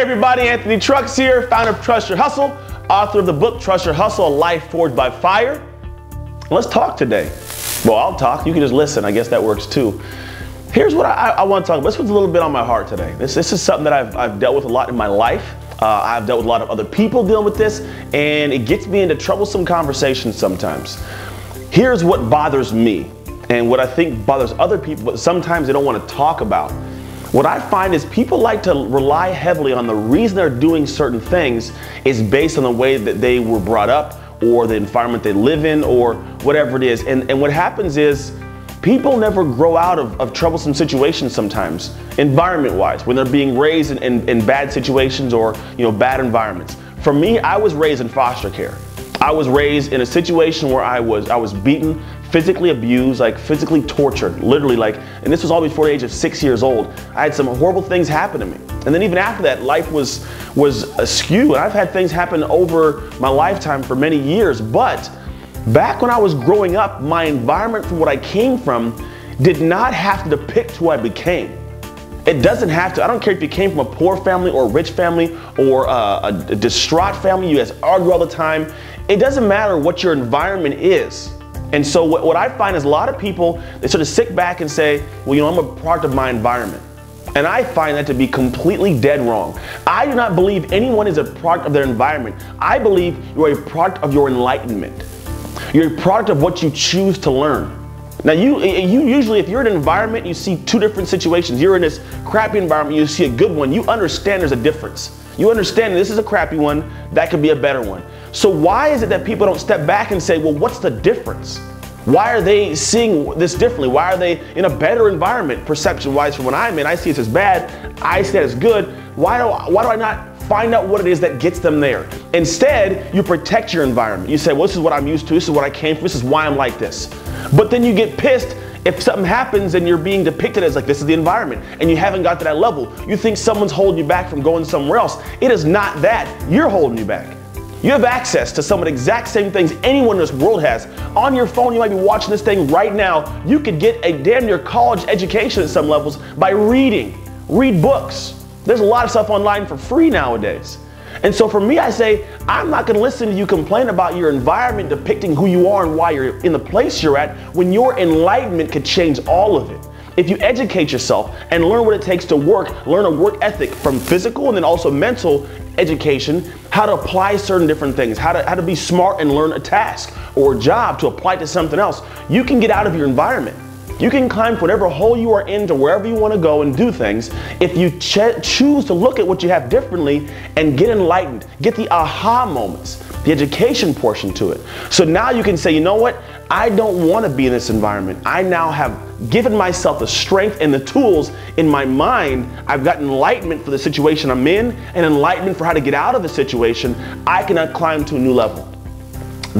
everybody, Anthony Trucks here, founder of Trust Your Hustle, author of the book Trust Your Hustle, A Life Forged by Fire. Let's talk today. Well, I'll talk, you can just listen, I guess that works too. Here's what I want to talk about. This was a little bit on my heart today. This is something that I've dealt with a lot in my life. I've dealt with a lot of other people dealing with this, and it gets me into troublesome conversations sometimes. Here's what bothers me, and what I think bothers other people, but sometimes they don't want to talk about. What I find is people like to rely heavily on the reason they're doing certain things is based on the way that they were brought up or the environment they live in or whatever it is. And what happens is people never grow out of troublesome situations sometimes, environment-wise, when they're being raised in bad situations or bad environments. For me, I was raised in foster care. I was raised in a situation where I was beaten, physically abused, like physically tortured, literally, and this was all before the age of 6 years old. I had some horrible things happen to me. And then even after that, life was askew, and I've had things happen over my lifetime for many years. But back when I was growing up, my environment from what I came from did not have to depict who I became. It doesn't have to. I don't care if you came from a poor family or a rich family or a distraught family, you guys argue all the time. It doesn't matter what your environment is. And so what I find is a lot of people, they sort of sit back and say, well, I'm a product of my environment. And I find that to be completely dead wrong. I do not believe anyone is a product of their environment. I believe you're a product of your enlightenment. You're a product of what you choose to learn. Now you usually, if you're in an environment, you see two different situations. You're in this crappy environment, you see a good one, you understand there's a difference. You understand this is a crappy one, that could be a better one. So why is it that people don't step back and say, well, what's the difference? Why are they seeing this differently? Why are they in a better environment, perception-wise, from when I'm in? I see it as bad, I see it as good. Why do I not find out what it is that gets them there? Instead, you protect your environment. You say, well, this is what I'm used to, this is what I came from, this is why I'm like this. But then you get pissed if something happens and you're being depicted as like this is the environment and you haven't got to that level. You think someone's holding you back from going somewhere else. It is not that. You're holding you back. You have access to some of the exact same things anyone in this world has. On your phone, you might be watching this thing right now. You could get a damn near college education at some levels by reading. Read books. There's a lot of stuff online for free nowadays. And so for me, I say, I'm not going to listen to you complain about your environment depicting who you are and why you're in the place you're at when your enlightenment could change all of it. If you educate yourself and learn what it takes to work, learn a work ethic from physical and then also mental education, how to apply certain different things, how to be smart and learn a task or a job to apply to something else, you can get out of your environment. You can climb whatever hole you are in to wherever you want to go and do things if you choose to look at what you have differently and get enlightened, get the aha moments, the education portion to it. So now you can say, you know what? I don't want to be in this environment. I now have given myself the strength and the tools in my mind. I've got enlightenment for the situation I'm in and enlightenment for how to get out of the situation. I can climb to a new level.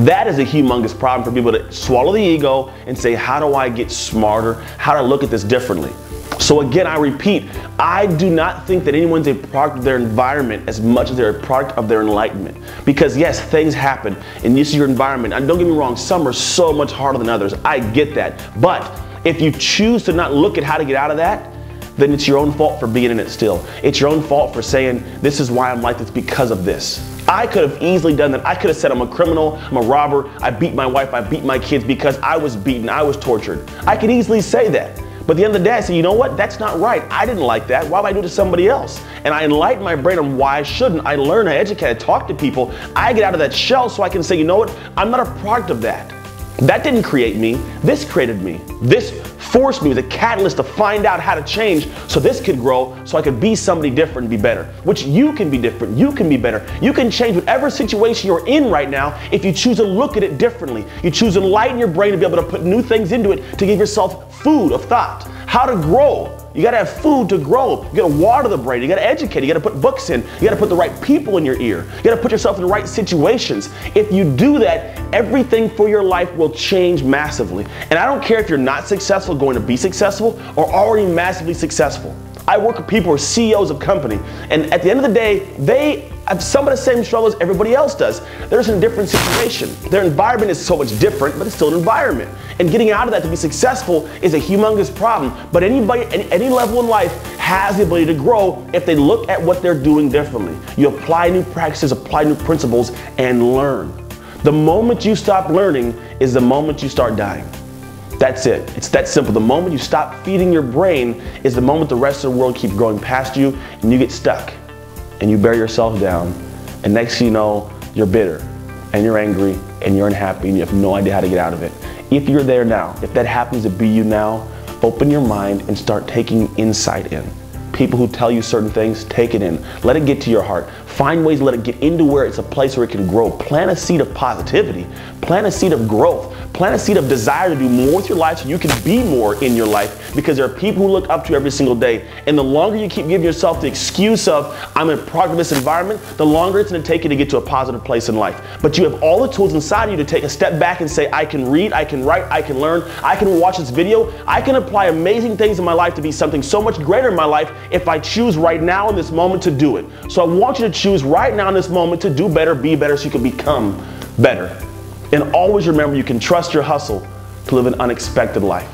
That is a humongous problem for people to swallow the ego and say, how do I get smarter? How do I look at this differently? So again, I repeat, I do not think that anyone's a product of their environment as much as they're a product of their enlightenment. Because yes, things happen and this is your environment. And don't get me wrong, some are so much harder than others. I get that. But if you choose to not look at how to get out of that, then it's your own fault for being in it still. It's your own fault for saying, this is why I'm like this because of this. I could have easily done that. I could have said I'm a criminal, I'm a robber, I beat my wife, I beat my kids because I was beaten, I was tortured. I could easily say that. But at the end of the day, I say, you know what? That's not right. I didn't like that. Why would I do it to somebody else? And I enlighten my brain on why I shouldn't. I learn, I educate, I talk to people. I get out of that shell so I can say, you know what? I'm not a product of that. That didn't create me. This created me. This forced me, was a catalyst to find out how to change so this could grow, so I could be somebody different and be better. Which you can be different, you can be better. You can change whatever situation you're in right now if you choose to look at it differently. You choose to enlighten your brain to be able to put new things into it to give yourself food of thought. How to grow. You gotta have food to grow. You gotta water the brain. You gotta educate. You gotta put books in. You gotta put the right people in your ear. You gotta put yourself in the right situations. If you do that, everything for your life will change massively. And I don't care if you're not successful, going to be successful, or already massively successful. I work with people who are CEOs of company, and at the end of the day, they have some of the same struggles everybody else does. They're just in a different situation. Their environment is so much different, but it's still an environment. And getting out of that to be successful is a humongous problem. But anybody at any level in life has the ability to grow if they look at what they're doing differently. You apply new practices, apply new principles, and learn. The moment you stop learning is the moment you start dying. That's it. It's that simple. The moment you stop feeding your brain is the moment the rest of the world keeps growing past you and you get stuck and you bear yourself down, and next thing you know, you're bitter and you're angry and you're unhappy and you have no idea how to get out of it. If you're there now, if that happens to be you now, open your mind and start taking insight in. People who tell you certain things, take it in. Let it get to your heart. Find ways to let it get into where it's a place where it can grow. Plant a seed of positivity. Plant a seed of growth. Plant a seed of desire to do more with your life so you can be more in your life, because there are people who look up to you every single day. And the longer you keep giving yourself the excuse of, I'm in a progress environment, the longer it's going to take you to get to a positive place in life. But you have all the tools inside of you to take a step back and say, I can read, I can write, I can learn, I can watch this video, I can apply amazing things in my life to be something so much greater in my life if I choose right now in this moment to do it. So I want you to choose right now in this moment to do better, be better, so you can become better. And always remember, you can trust your hustle to live an unexpected life.